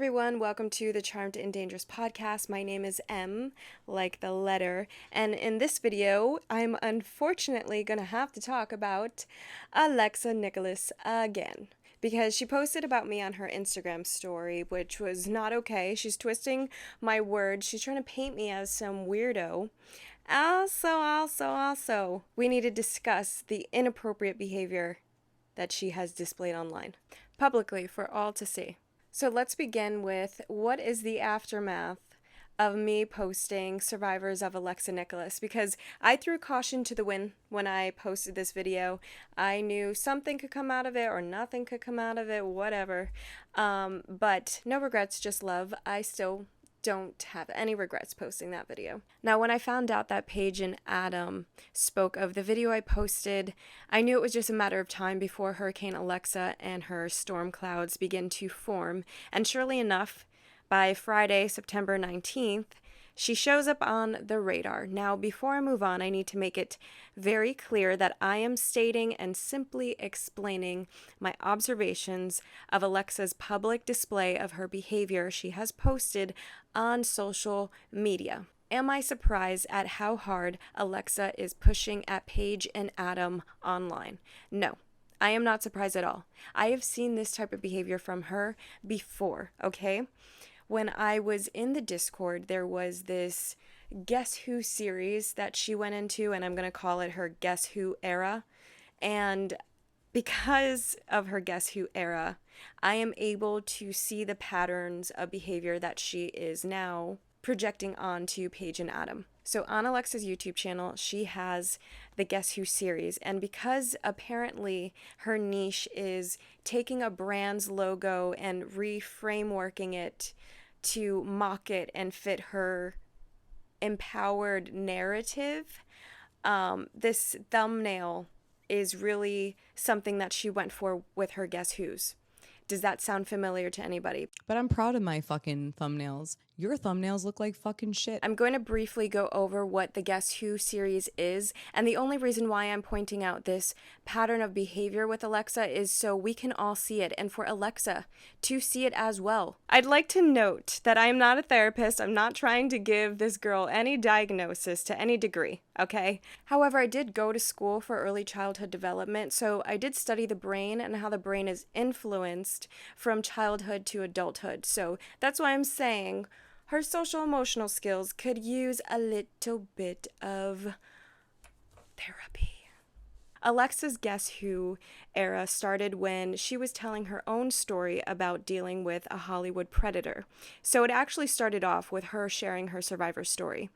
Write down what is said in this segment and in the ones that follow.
everyone, welcome to the Charmed and Dangerous podcast. My name is M, like the letter, and in this video, I'm unfortunately gonna have to talk about Alexa Nikolas again. Because she posted about me on her Instagram story, which was not okay. She's twisting my words. She's trying to paint me as some weirdo. Also, we need to discuss the inappropriate behavior that she has displayed online, publicly for all to see. So let's begin with what is the aftermath of me posting Survivors of Alexa Nikolas, because I threw caution to the wind when I posted this video. I knew something could come out of it or nothing could come out of it, whatever. But no regrets, just love. I still don't have any regrets posting that video. Now, when I found out that Paige and Adam spoke of the video I posted, I knew it was just a matter of time before Hurricane Alexa and her storm clouds begin to form. And surely enough, by Friday, September 19th, she shows up on the radar. Now, before I move on, I need to make it very clear that I am stating and simply explaining my observations of Alexa's public display of her behavior she has posted on social media. Am I surprised at how hard Alexa is pushing at Paige and Adam online? No. I am not surprised at all. I have seen this type of behavior from her before, okay? When I was in the Discord, there was this Guess Who series that she went into, and I'm going to call it her Guess Who era. And because of her Guess Who era, I am able to see the patterns of behavior that she is now projecting onto Paige and Adam. So on Alexa's YouTube channel, she has the Guess Who series, and because apparently her niche is taking a brand's logo and reframeworking it to mock it and fit her empowered narrative, this thumbnail is really something that she went for with her Guess Who's. Does that sound familiar to anybody? But I'm proud of my fucking thumbnails. Your thumbnails look like fucking shit. I'm going to briefly go over what the Guess Who series is, and the only reason why I'm pointing out this pattern of behavior with Alexa is so we can all see it, and for Alexa to see it as well. I'd like to note that I'm not a therapist. I'm not trying to give this girl any diagnosis to any degree, okay? However, I did go to school for early childhood development, so I did study the brain and how the brain is influenced from childhood to adulthood. So that's why I'm saying her social emotional skills could use a little bit of therapy. Alexa's Guess Who era started when she was telling her own story about dealing with a Hollywood predator. So it actually started off with her sharing her survivor story.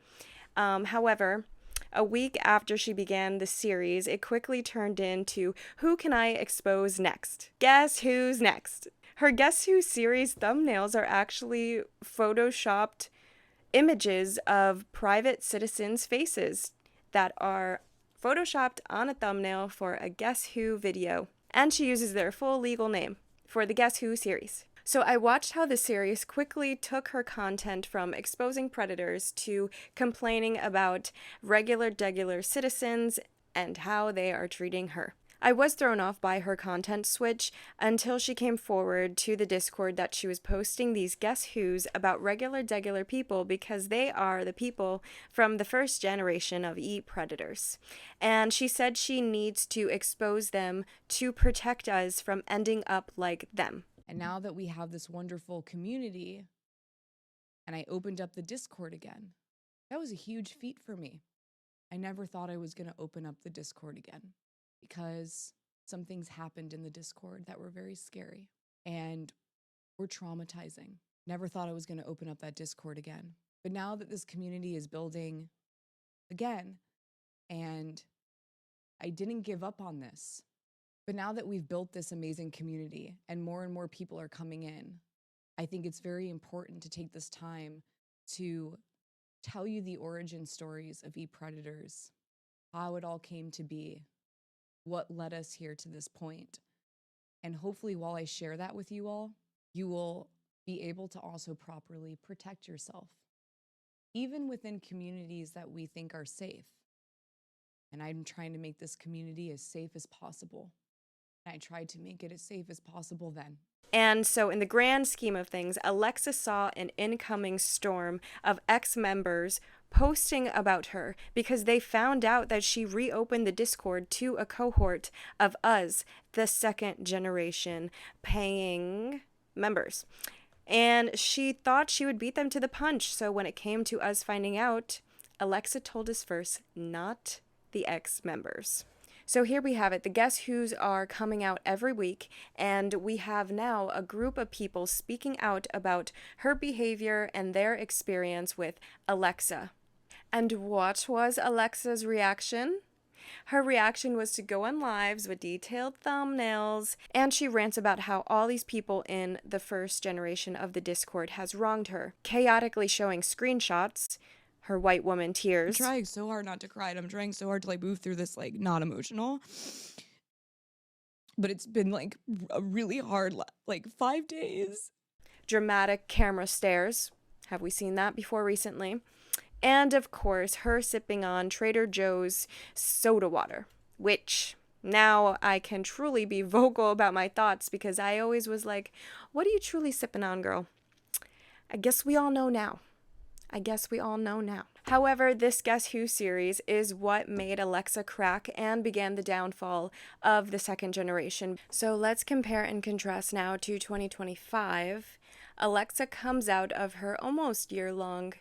However, a week after she began the series, it quickly turned into who can I expose next? Guess who's next? Her Guess Who series thumbnails are actually photoshopped images of private citizens' faces that are photoshopped on a thumbnail for a Guess Who video. And she uses their full legal name for the Guess Who series. So I watched how the series quickly took her content from exposing predators to complaining about regular citizens and how they are treating her. I was thrown off by her content switch until she came forward to the Discord that she was posting these Guess Who's about regular people because they are the people from the first generation of predators. And she said she needs to expose them to protect us from ending up like them. And now that we have this wonderful community and I opened up the Discord again, that was a huge feat for me. I never thought I was going to open up the Discord again because some things happened in the Discord that were very scary and were traumatizing. Never thought I was going to open up that Discord again. But now that this community is building again, and I didn't give up on this, but now that we've built this amazing community and more people are coming in, I think it's very important to take this time to tell you the origin stories of predators, how it all came to be, what led us here to this point. And hopefully while I share that with you all, you will be able to also properly protect yourself, even within communities that we think are safe. And I'm trying to make this community as safe as possible. I tried to make it as safe as possible then. And so, in the grand scheme of things, Alexa saw an incoming storm of ex members posting about her because they found out that she reopened the Discord to a cohort of us, the second generation paying members. And she thought she would beat them to the punch. So when it came to us finding out, Alexa told us first, not the ex members. So here we have it. The Guess Who's are coming out every week, and we have now a group of people speaking out about her behavior and their experience with Alexa. And what was Alexa's reaction? Her reaction was to go on lives with detailed thumbnails, and she rants about how all these people in the first generation of the Discord has wronged her, chaotically showing screenshots, her white woman I'm tears. trying so hard not to cry, and I'm trying so hard to like move through this like not emotional. But it's been like a really hard like 5 days. Dramatic camera stares. Have we seen that before recently? And of course, her sipping on Trader Joe's soda water, which now I can truly be vocal about my thoughts because I always was like, what are you truly sipping on, girl? I guess we all know now. However, this Guess Who series is what made Alexa crack and began the downfall of the second generation. So let's compare and contrast now to 2025. Alexa comes out of her almost year-long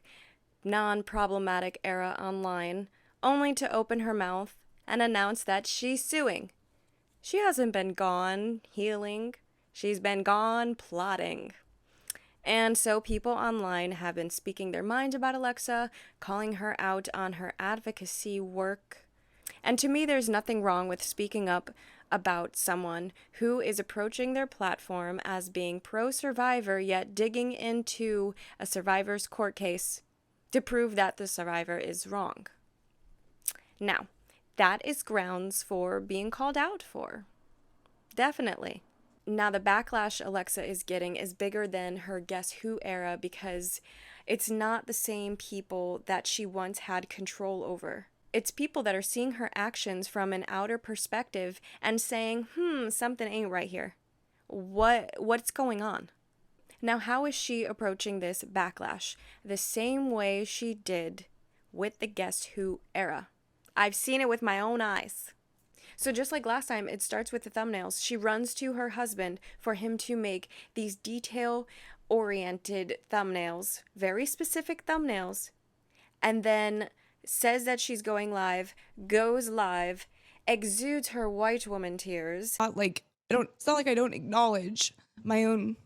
non-problematic era online, only to open her mouth and announce that she's suing. She hasn't been gone healing, she's been gone plotting. And so people online have been speaking their mind about Alexa, calling her out on her advocacy work. And to me, there's nothing wrong with speaking up about someone who is approaching their platform as being pro-survivor, yet digging into a survivor's court case to prove that the survivor is wrong. Now, that is grounds for being called out for. Definitely. Now, the backlash Alexa is getting is bigger than her Guess Who era because it's not the same people that she once had control over. It's people that are seeing her actions from an outer perspective and saying, something ain't right here. What's going on? Now, how is she approaching this backlash? The same way she did with the Guess Who era. I've seen it with my own eyes. So just like last time, it starts with the thumbnails. She runs to her husband for him to make these detail-oriented thumbnails, very specific thumbnails, and then says that she's going live, goes live, exudes her white woman tears. It's not like I don't acknowledge my own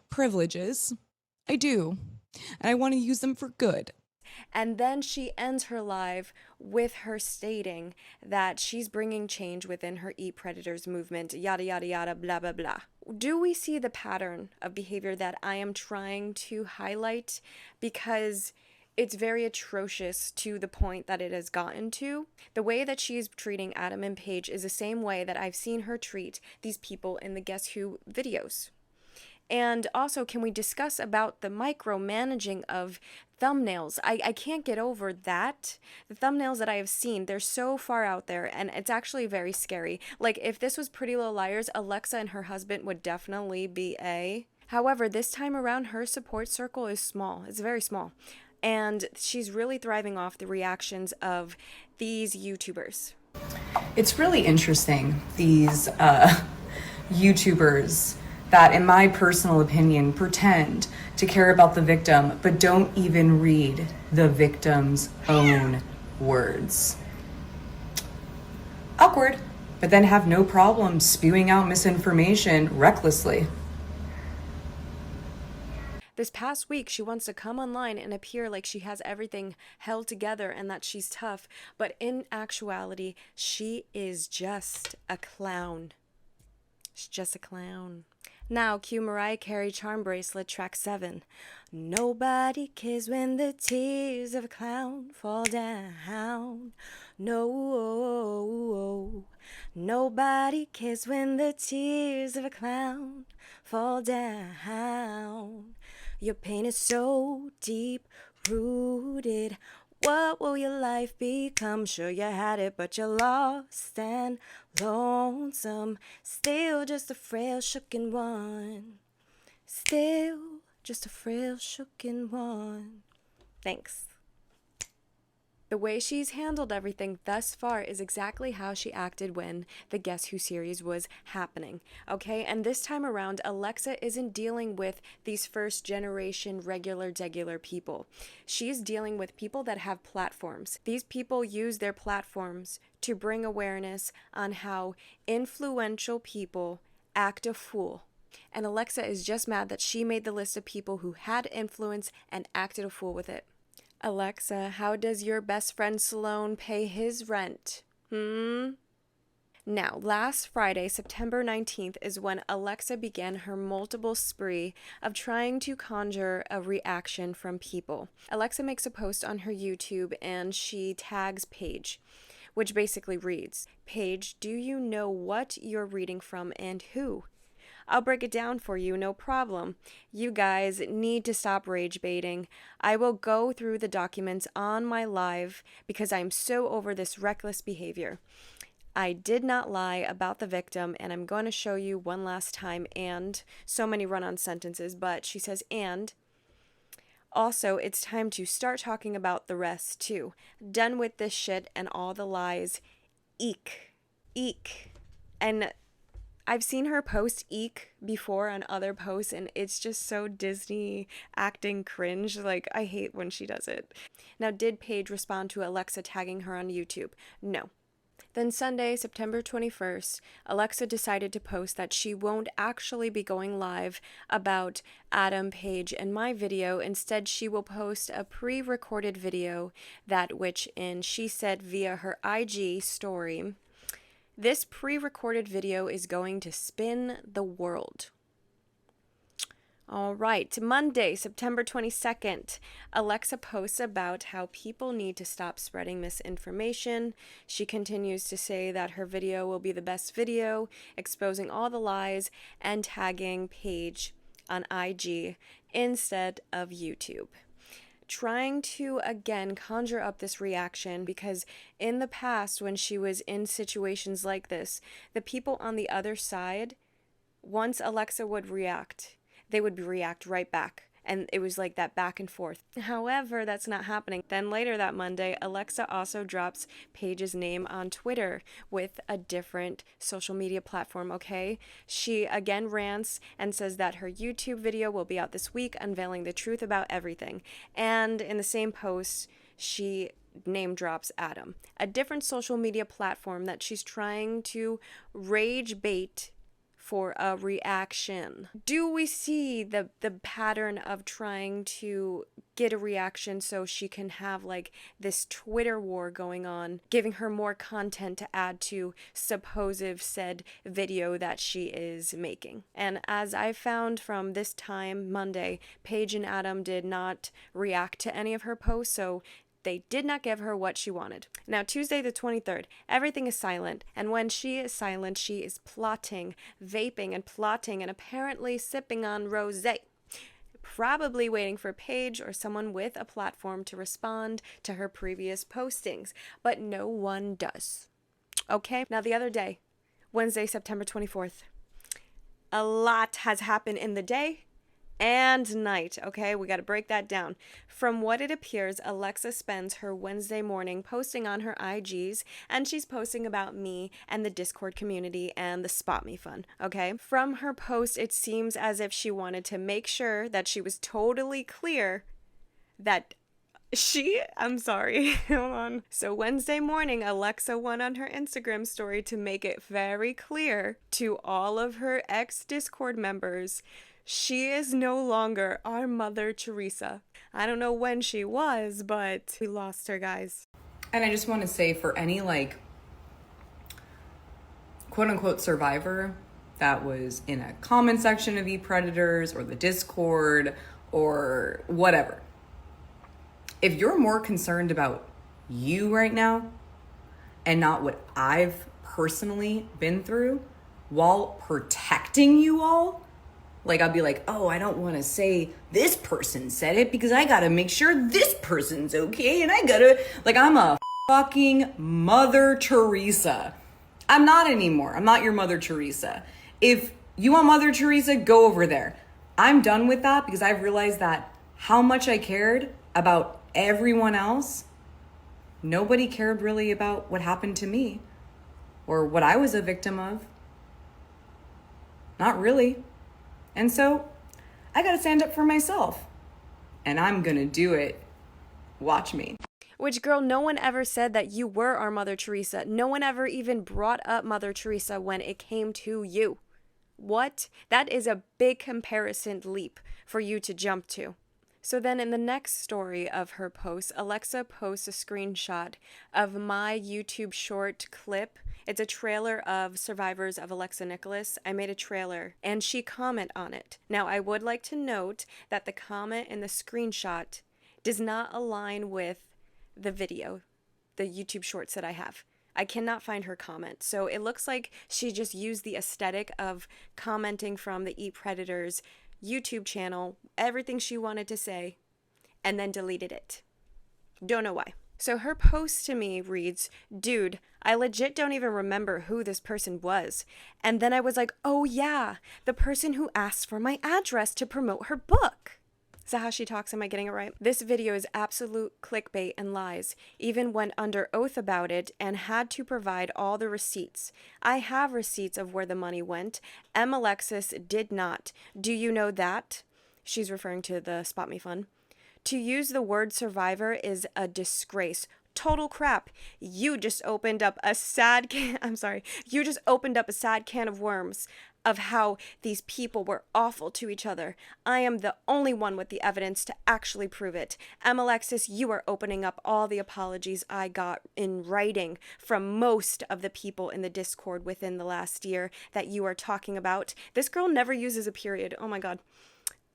privileges. I do. And I want to use them for good. And then she ends her live with her stating that she's bringing change within her Eat Predators movement, yada, yada, yada, blah, blah, blah. Do we see the pattern of behavior that I am trying to highlight? Because it's very atrocious to the point that it has gotten to. The way that she's treating Adam and Paige is the same way that I've seen her treat these people in the Guess Who videos. And also, can we discuss about the micromanaging of thumbnails? I can't get over that. The thumbnails that I have seen, they're so far out there, and it's actually very scary. Like, if this was Pretty Little Liars, Alexa and her husband would definitely be A. However, this time around, her support circle is small. It's very small. And she's really thriving off the reactions of these YouTubers. It's really interesting, these YouTubers that, in my personal opinion, pretend to care about the victim, but don't even read the victim's own words. Awkward, but then have no problem spewing out misinformation recklessly. This past week, she wants to come online and appear like she has everything held together and that she's tough, but in actuality, she is just a clown. She's just a clown. Now, cue Mariah Carey Charm Bracelet, track 7. Nobody cares when the tears of a clown fall down. No, nobody cares when the tears of a clown fall down. Your pain is so deep rooted. What will your life become? Sure you had it, but you're lost and lonesome. Still just a frail, shooken one. Still just a frail, shooken one. Thanks. The way she's handled everything thus far is exactly how she acted when the Guess Who series was happening, okay? And this time around, Alexa isn't dealing with these first generation regular people. She's dealing with people that have platforms. These people use their platforms to bring awareness on how influential people act a fool. And Alexa is just mad that she made the list of people who had influence and acted a fool with it. Alexa, how does your best friend Sloan pay his rent? Now, last Friday, September 19th, is when Alexa began her multiple spree of trying to conjure a reaction from people. Alexa makes a post on her YouTube and she tags Paige, which basically reads, "Paige, do you know what you're reading from and who? I'll break it down for you, no problem. You guys need to stop rage baiting. I will go through the documents on my live because I'm so over this reckless behavior. I did not lie about the victim, and I'm going to show you one last time," and so many run-on sentences, but she says, "and also, it's time to start talking about the rest, too. Done with this shit and all the lies. Eek. Eek." And I've seen her post eek before on other posts, and it's just so Disney acting cringe. Like, I hate when she does it. Now, did Paige respond to Alexa tagging her on YouTube? No. Then Sunday, September 21st, Alexa decided to post that she won't actually be going live about Adam, Paige, and my video. Instead, she will post a pre-recorded video that which in she said via her IG story. This pre-recorded video is going to spin the world. All right, Monday, September 22nd, Alexa posts about how people need to stop spreading misinformation. She continues to say that her video will be the best video, exposing all the lies and tagging Paige on IG instead of YouTube. Trying to again conjure up this reaction because in the past when she was in situations like this, the people on the other side, once Alexa would react, they would react right back. And it was like that back and forth. However, that's not happening. Then later that Monday, Alexa also drops Paige's name on Twitter with a different social media platform, okay? She again rants and says that her YouTube video will be out this week, unveiling the truth about everything. And in the same post, she name drops Adam, a different social media platform that she's trying to rage bait for a reaction. Do we see the pattern of trying to get a reaction so she can have like this Twitter war going on, giving her more content to add to supposed said video that she is making? And as I found from this time, Monday, Paige and Adam did not react to any of her posts, so they did not give her what she wanted. Now, Tuesday the 23rd, everything is silent, and when she is silent, she is plotting, vaping, and plotting, and apparently sipping on rosé. Probably waiting for Paige or someone with a platform to respond to her previous postings, but no one does. Okay, now the other day, Wednesday, September 24th, a lot has happened in the day and night, okay? We got to break that down. From what it appears, Alexa spends her Wednesday morning posting on her IGs, and she's posting about me and the Discord community and the Spot Me Fun, okay? From her post, it seems as if she wanted to make sure that she was totally clear that I'm sorry, hold on. So Wednesday morning, Alexa went on her Instagram story to make it very clear to all of her ex-Discord members she is no longer our Mother Teresa. I don't know when she was, but we lost her, guys. And I just want to say for any like quote unquote survivor that was in a comment section of ePredators or the Discord or whatever, if you're more concerned about you right now and not what I've personally been through while protecting you all, Like, I'll be like, oh, I don't want to say this person said it because I gotta make sure this person's okay, and I gotta, like, I'm a fucking Mother Teresa. I'm not anymore. I'm not your Mother Teresa. If you want Mother Teresa, go over there. I'm done with that because I've realized that how much I cared about everyone else, nobody cared really about what happened to me or what I was a victim of. Not really. And so I gotta stand up for myself. And I'm gonna do it. Watch me. Which, girl, no one ever said that you were our Mother Teresa. No one ever even brought up Mother Teresa when it came to you. What? That is a big comparison leap for you to jump to. So then in the next story of her post, Alexa posts a screenshot of my YouTube short clip. It's a trailer of Survivors of Alexa Nikolas. I made a trailer and she commented on it. Now, I would like to note that the comment in the screenshot does not align with the video, the YouTube shorts that I have. I cannot find her comment. So it looks like she just used the aesthetic of commenting from the Eat Predators YouTube channel, everything she wanted to say, and then deleted it. Don't know why. So her post to me reads, dude, I legit don't even remember who this person was. And then I was like, oh yeah, the person who asked for my address to promote her book. Is that how she talks? Am I getting it right? This video is absolute clickbait and lies. Even went under oath about it and had to provide all the receipts. I have receipts of where the money went. Alexis did not. Do you know that? She's referring to the Spot Me Fund. To use the word survivor is a disgrace. Total crap. You just opened up a sad can of worms of how these people were awful to each other. I am the only one with the evidence to actually prove it. Alexis, you are opening up all the apologies I got in writing from most of the people in the Discord within the last year that you are talking about. This girl never uses a period. Oh my God.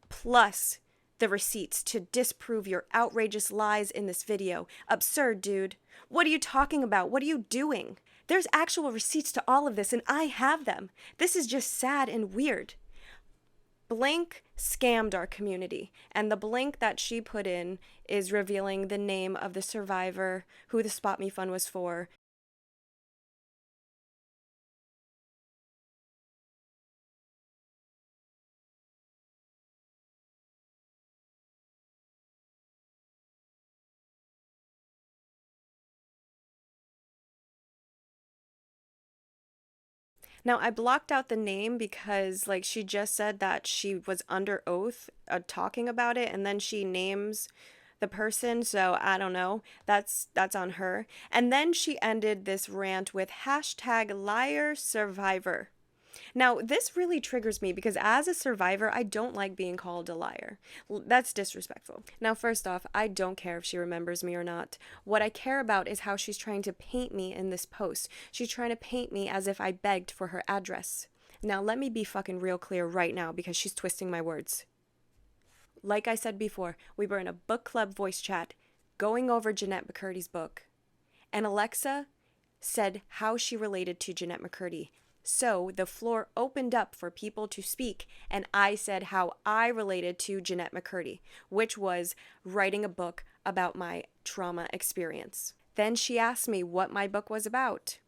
Plus the receipts to disprove your outrageous lies in this video. Absurd, dude. What are you talking about? What are you doing? There's actual receipts to all of this, and I have them. This is just sad and weird. Blank scammed our community, and the blank that she put in is revealing the name of the survivor, who the Spot Me Fund was for. Now, I blocked out the name because, like, she just said that she was under oath talking about it, and then she names the person, so I don't know. That's on her. And then she ended this rant with hashtag liar survivor. Now, this really triggers me because as a survivor, I don't like being called a liar. That's disrespectful. Now, first off, I don't care if she remembers me or not. What I care about is how she's trying to paint me in this post. She's trying to paint me as if I begged for her address. Now, let me be fucking real clear right now because she's twisting my words. Like I said before, we were in a book club voice chat going over Jeanette McCurdy's book. And Alexa said how she related to Jeanette McCurdy. So the floor opened up for people to speak, and I said how I related to Jeanette McCurdy, which was writing a book about my trauma experience. Then she asked me what my book was about.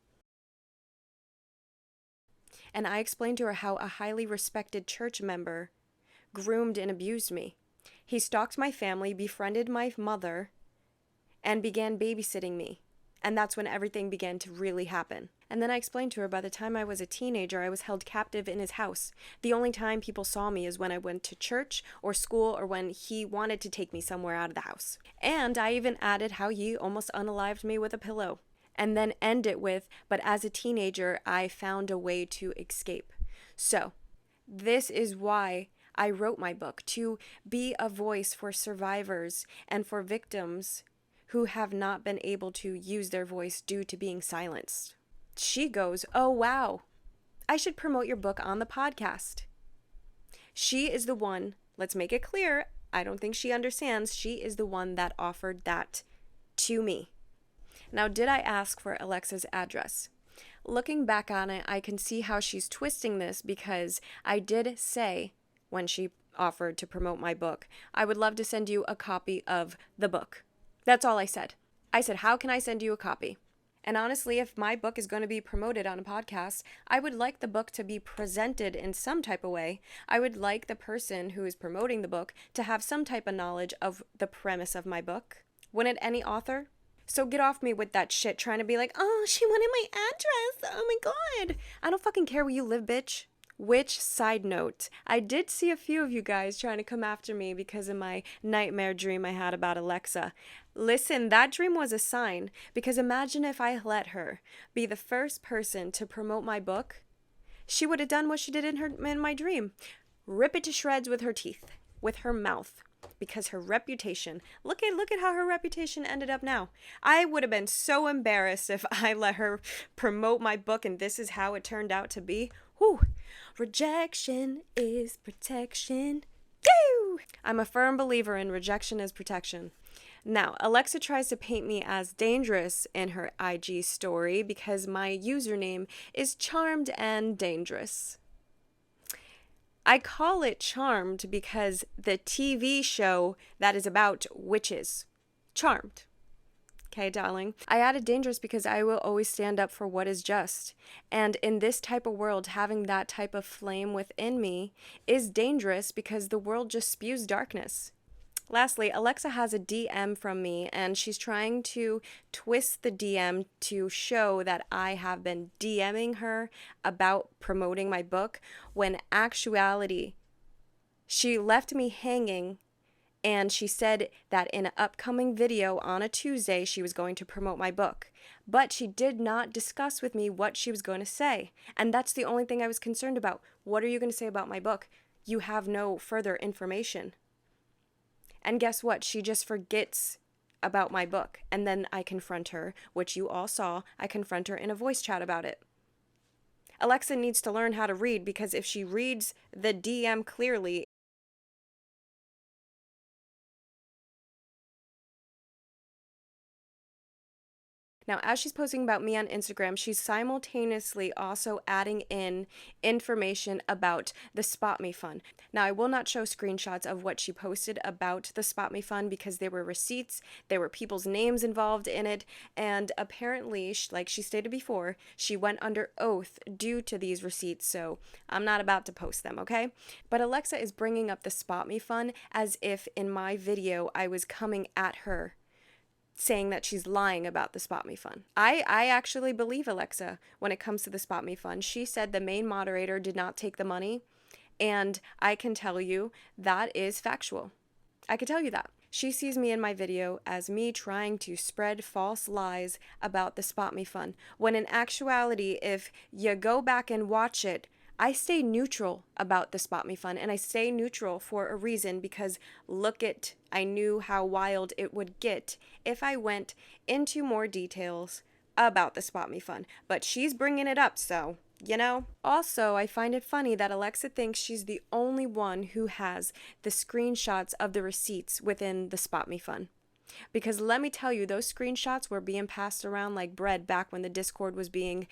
And I explained to her how a highly respected church member groomed and abused me. He stalked my family, befriended my mother, and began babysitting me. And that's when everything began to really happen. And then I explained to her by the time I was a teenager, I was held captive in his house. The only time people saw me is when I went to church or school or when he wanted to take me somewhere out of the house. And I even added how he almost unalived me with a pillow. And then end it with, but as a teenager, I found a way to escape. So, this is why I wrote my book, to be a voice for survivors and for victims who have not been able to use their voice due to being silenced. She goes, oh wow, I should promote your book on the podcast. She is the one, let's make it clear, I don't think she understands, she is the one that offered that to me. Now, did I ask for Alexa's address? Looking back on it, I can see how she's twisting this because I did say when she offered to promote my book. I would love to send you a copy of the book. That's all I said. I said, how can I send you a copy? And honestly, if my book is going to be promoted on a podcast, I would like the book to be presented in some type of way. I would like the person who is promoting the book to have some type of knowledge of the premise of my book. Wouldn't any author? So get off me with that shit trying to be like, oh, she wanted my address. Oh my God. I don't fucking care where you live, bitch. Which, side note, I did see a few of you guys trying to come after me because of my nightmare dream I had about Alexa. Listen, that dream was a sign, because imagine if I let her be the first person to promote my book. She would have done what she did in my dream. Rip it to shreds with her teeth, with her mouth. Because her reputation, look at how her reputation ended up now. I would have been so embarrassed if I let her promote my book and this is how it turned out to be. Whew. Rejection is protection. Woo! I'm a firm believer in rejection is protection. Now, Alexa tries to paint me as dangerous in her IG story because my username is Charmed and Dangerous. I call it Charmed because the TV show that is about witches. Charmed. Okay, darling. I added dangerous because I will always stand up for what is just. And in this type of world, having that type of flame within me is dangerous because the world just spews darkness. Lastly, Alexa has a DM from me, and she's trying to twist the DM to show that I have been DMing her about promoting my book, when actuality, she left me hanging, and she said that in an upcoming video on a Tuesday, she was going to promote my book. But she did not discuss with me what she was going to say, and that's the only thing I was concerned about. What are you going to say about my book? You have no further information. And guess what? She just forgets about my book. And then I confront her, which you all saw. I confront her in a voice chat about it. Alexa needs to learn how to read, because if she reads the DM clearly, now, as she's posting about me on Instagram, she's simultaneously also adding in information about the Spot Me Fund. Now, I will not show screenshots of what she posted about the Spot Me Fund because there were receipts, there were people's names involved in it, and apparently, like she stated before, she went under oath due to these receipts, so I'm not about to post them, okay? But Alexa is bringing up the Spot Me Fund as if in my video I was coming at her, saying that she's lying about the Spot Me Fund. I actually believe Alexa when it comes to the Spot Me Fund. She said the main moderator did not take the money, and I can tell you that is factual. I can tell you that. She sees me in my video as me trying to spread false lies about the Spot Me Fund, when in actuality, if you go back and watch it, I stay neutral about the Spot Me Fund, and I stay neutral for a reason, because I knew how wild it would get if I went into more details about the Spot Me Fund. But she's bringing it up, so, you know. Also, I find it funny that Alexa thinks she's the only one who has the screenshots of the receipts within the Spot Me Fund. Because let me tell you, those screenshots were being passed around like bread back when the Discord was being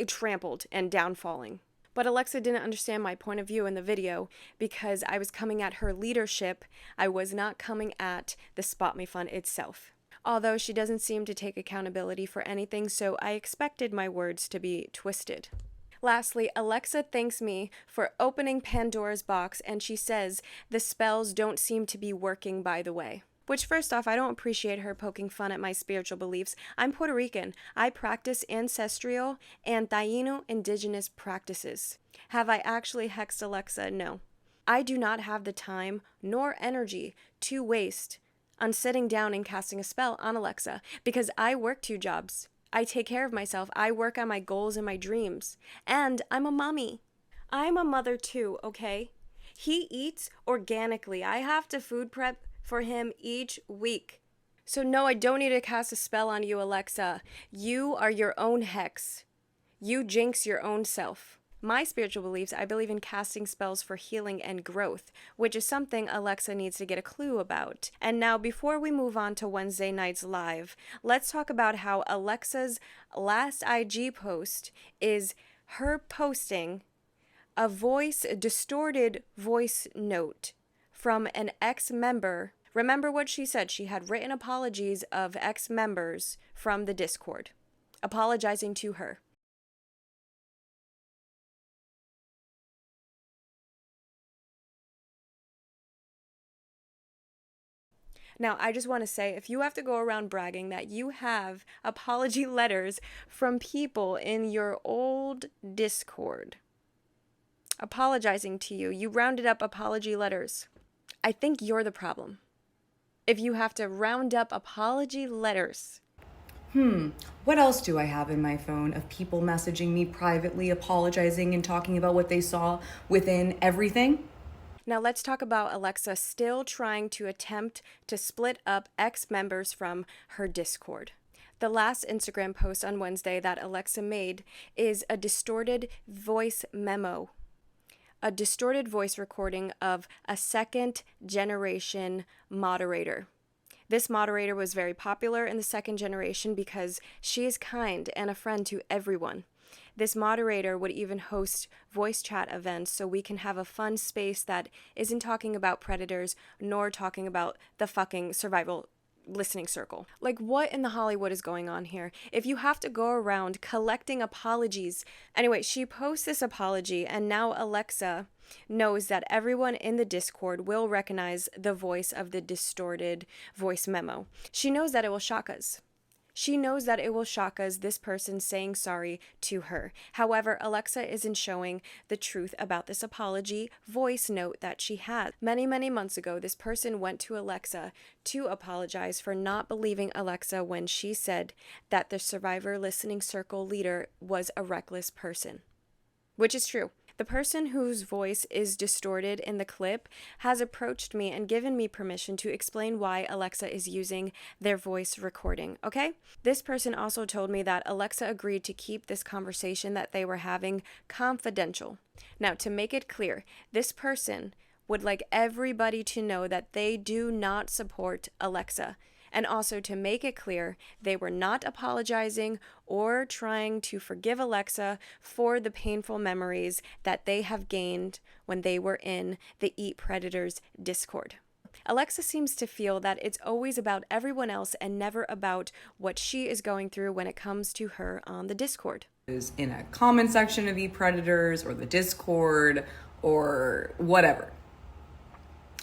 trampled and downfalling. But Alexa didn't understand my point of view in the video because I was coming at her leadership. I was not coming at the Spot Me Fund itself. Although she doesn't seem to take accountability for anything, so I expected my words to be twisted. Lastly, Alexa thanks me for opening Pandora's box, and she says the spells don't seem to be working, by the way. Which, first off, I don't appreciate her poking fun at my spiritual beliefs. I'm Puerto Rican. I practice ancestral and Taino indigenous practices. Have I actually hexed Alexa? No. I do not have the time nor energy to waste on sitting down and casting a spell on Alexa, because I work 2 jobs. I take care of myself. I work on my goals and my dreams. And I'm a mommy. I'm a mother too, okay? He eats organically. I have to food prep for him each week. So no, I don't need to cast a spell on you, Alexa. You are your own hex. You jinx your own self. My spiritual beliefs, I believe in casting spells for healing and growth, which is something Alexa needs to get a clue about. And now, before we move on to Wednesday night's live, let's talk about how Alexa's last IG post is her posting a distorted voice note from an ex-member. Remember what she said? She had written apologies of ex-members from the Discord, apologizing to her. Now, I just want to say, if you have to go around bragging that you have apology letters from people in your old Discord apologizing to you, you rounded up apology letters, I think you're the problem. If you have to round up apology letters. What else do I have in my phone of people messaging me privately, apologizing and talking about what they saw within everything? Now let's talk about Alexa still trying to attempt to split up ex-members from her Discord. The last Instagram post on Wednesday that Alexa made is a distorted voice memo, a distorted voice recording of a second generation moderator. This moderator was very popular in the second generation because she is kind and a friend to everyone. This moderator would even host voice chat events so we can have a fun space that isn't talking about predators nor talking about the fucking survival listening circle. Like, what in the Hollywood is going on here? If you have to go around collecting apologies. Anyway, she posts this apology, and now Alexa knows that everyone in the Discord will recognize the voice of the distorted voice memo. She knows that it will shock us. She knows that it will shock us, this person saying sorry to her. However, Alexa isn't showing the truth about this apology voice note that she had. Many, many months ago, this person went to Alexa to apologize for not believing Alexa when she said that the Survivor Listening Circle leader was a reckless person, which is true. The person whose voice is distorted in the clip has approached me and given me permission to explain why Alexa is using their voice recording, okay? This person also told me that Alexa agreed to keep this conversation that they were having confidential. Now, to make it clear, this person would like everybody to know that they do not support Alexa. And also to make it clear, they were not apologizing or trying to forgive Alexa for the painful memories that they have gained when they were in the Eat Predators Discord. Alexa seems to feel that it's always about everyone else and never about what she is going through when it comes to her on the Discord. Is in a comment section of Eat Predators or the Discord or whatever.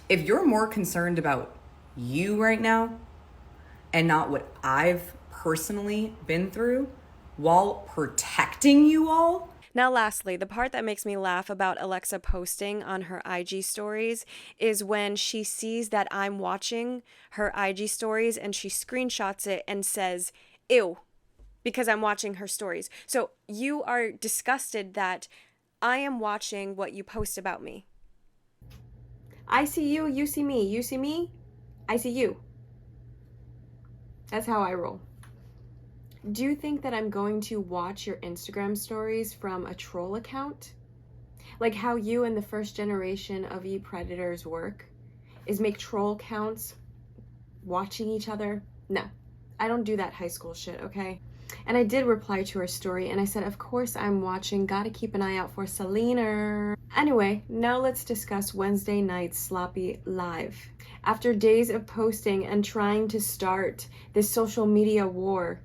If you're more concerned about you right now, and not what I've personally been through while protecting you all. Now, lastly, the part that makes me laugh about Alexa posting on her IG stories is when she sees that I'm watching her IG stories and she screenshots it and says, ew, because I'm watching her stories. So you are disgusted that I am watching what you post about me. I see you, you see me. You see me, I see you. That's how I roll. Do you think that I'm going to watch your Instagram stories from a troll account? Like how you and the first generation of Eat Predators work? Is make troll accounts watching each other? No, I don't do that high school shit, okay? And I did reply to her story and I said, of course I'm watching, gotta keep an eye out for Selena. Anyway, now let's discuss Wednesday night's sloppy live. After days of posting and trying to start this social media war,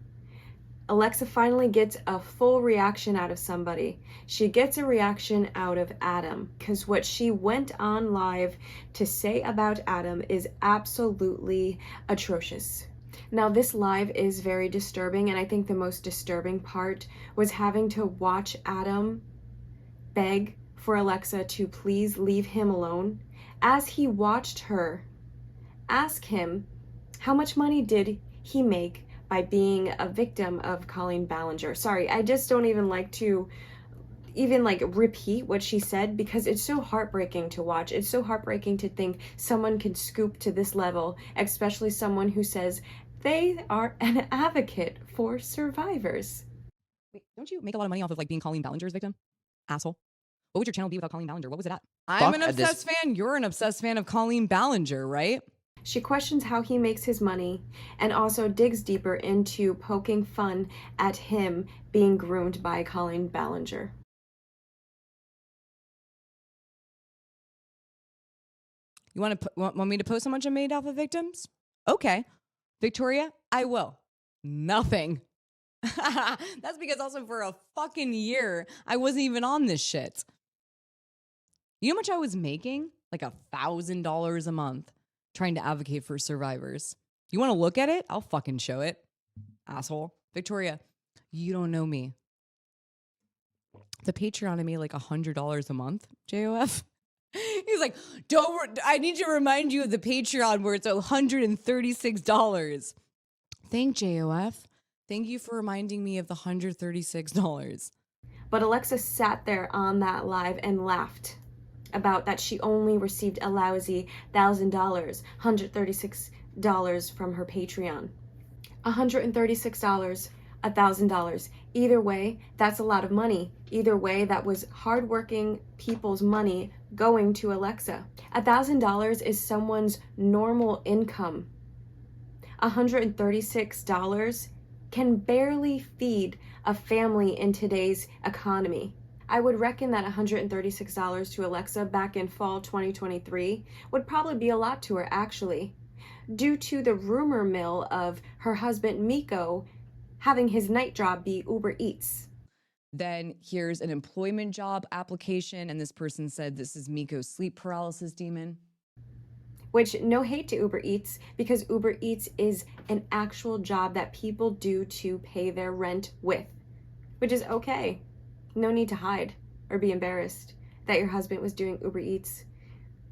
Alexa finally gets a full reaction out of somebody. She gets a reaction out of Adam, because what she went on live to say about Adam is absolutely atrocious. Now, this live is very disturbing, and I think the most disturbing part was having to watch Adam beg for Alexa to please leave him alone as he watched her ask him how much money did he make by being a victim of Colleen Ballinger. Sorry, I just don't even like to repeat what she said because it's so heartbreaking to watch. It's so heartbreaking to think someone can scoop to this level, especially someone who says they are an advocate for survivors. Wait, don't you make a lot of money off of like being Colleen Ballinger's victim? Asshole. What would your channel be without Colleen Ballinger? What was it at? I'm an obsessed fan. You're an obsessed fan of Colleen Ballinger, right? She questions how he makes his money and also digs deeper into poking fun at him being groomed by Colleen Ballinger. You want me to post how much I made off of victims? Okay. Victoria, I will. Nothing. That's because also for a fucking year, I wasn't even on this shit. You know how much I was making? Like $1,000 a month trying to advocate for survivors. You want to look at it? I'll fucking show it. Asshole. Victoria, you don't know me. The Patreon I made like $100 a month, JOF. He's like, I need to remind you of the Patreon where it's $136. Thank JOF. Thank you for reminding me of the $136. But Alexa sat there on that live and laughed about that she only received a lousy $1,000, $136 from her Patreon. $136, $1,000. Either way, that's a lot of money. Either way, that was hardworking people's money going to Alexa. $1,000 is someone's normal income. $136 can barely feed a family in today's economy. I would reckon that $136 to Alexa back in fall 2023 would probably be a lot to her, actually, due to the rumor mill of her husband Miko having his night job be Uber Eats. Then here's an employment job application, and this person said this is Miko's sleep paralysis demon. Which, no hate to Uber Eats, because Uber Eats is an actual job that people do to pay their rent with, which is okay. No need to hide or be embarrassed that your husband was doing Uber Eats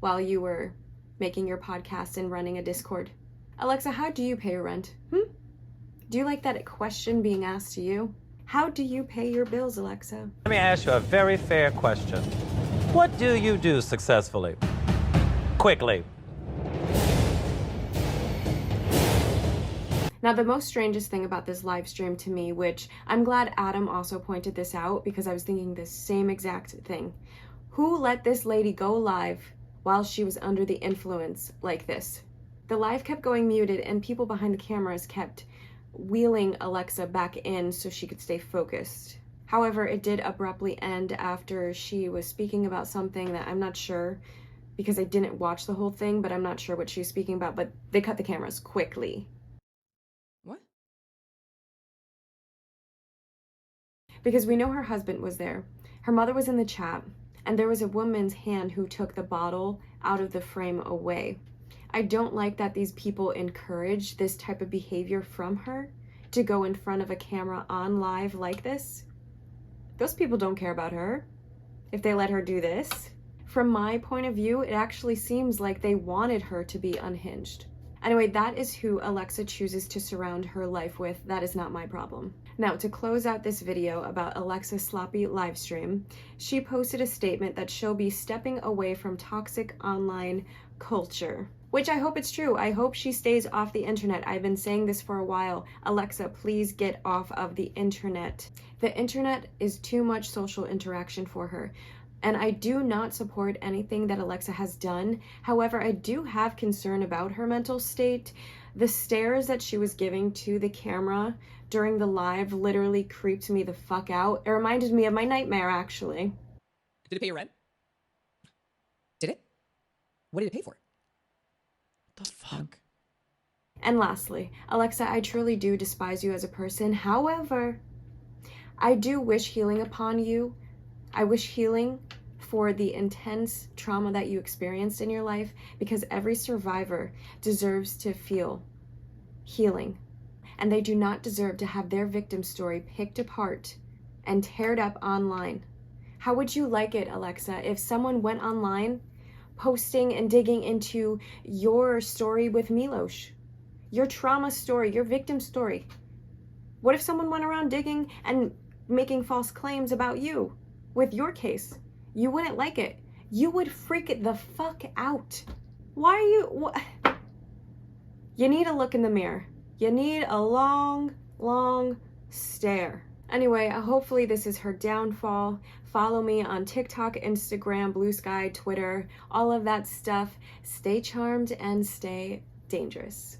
while you were making your podcast and running a Discord. Alexa, how do you pay your rent? Do you like that question being asked to you? How do you pay your bills, Alexa? Let me ask you a very fair question. What do you do successfully? Quickly. Now, the most strangest thing about this live stream to me, which I'm glad Adam also pointed this out because I was thinking the same exact thing. Who let this lady go live while she was under the influence like this? The live kept going muted and people behind the cameras kept wheeling Alexa back in so she could stay focused. However, it did abruptly end after she was speaking about something that I'm not sure, because I didn't watch the whole thing, but I'm not sure what she was speaking about, but they cut the cameras quickly. What? Because we know her husband was there. Her mother was in the chat, and there was a woman's hand who took the bottle out of the frame away. I don't like that these people encourage this type of behavior from her to go in front of a camera on live like this. Those people don't care about her if they let her do this. From my point of view, it actually seems like they wanted her to be unhinged. Anyway, that is who Alexa chooses to surround her life with. That is not my problem. Now, to close out this video about Alexa's sloppy livestream, she posted a statement that she'll be stepping away from toxic online culture. Which I hope it's true. I hope she stays off the internet. I've been saying this for a while. Alexa, please get off of the internet. The internet is too much social interaction for her. And I do not support anything that Alexa has done. However, I do have concern about her mental state. The stares that she was giving to the camera during the live literally creeped me the fuck out. It reminded me of my nightmare, actually. Did it pay your rent? Did it? What did it pay for? The fuck? And lastly, Alexa, I truly do despise you as a person. However, I do wish healing upon you. I wish healing for the intense trauma that you experienced in your life, because every survivor deserves to feel healing. And they do not deserve to have their victim story picked apart and teared up online. How would you like it, Alexa, if someone went online posting and digging into your story with Milos, your trauma story, your victim story? What if someone went around digging and making false claims about you with your case? You wouldn't like it. You would freak it the fuck out. Why are you... You need to look in the mirror. You need a long, long stare. Anyway, hopefully this is her downfall. Follow me on TikTok, Instagram, Blue Sky, Twitter, all of that stuff. Stay charmed and stay dangerous.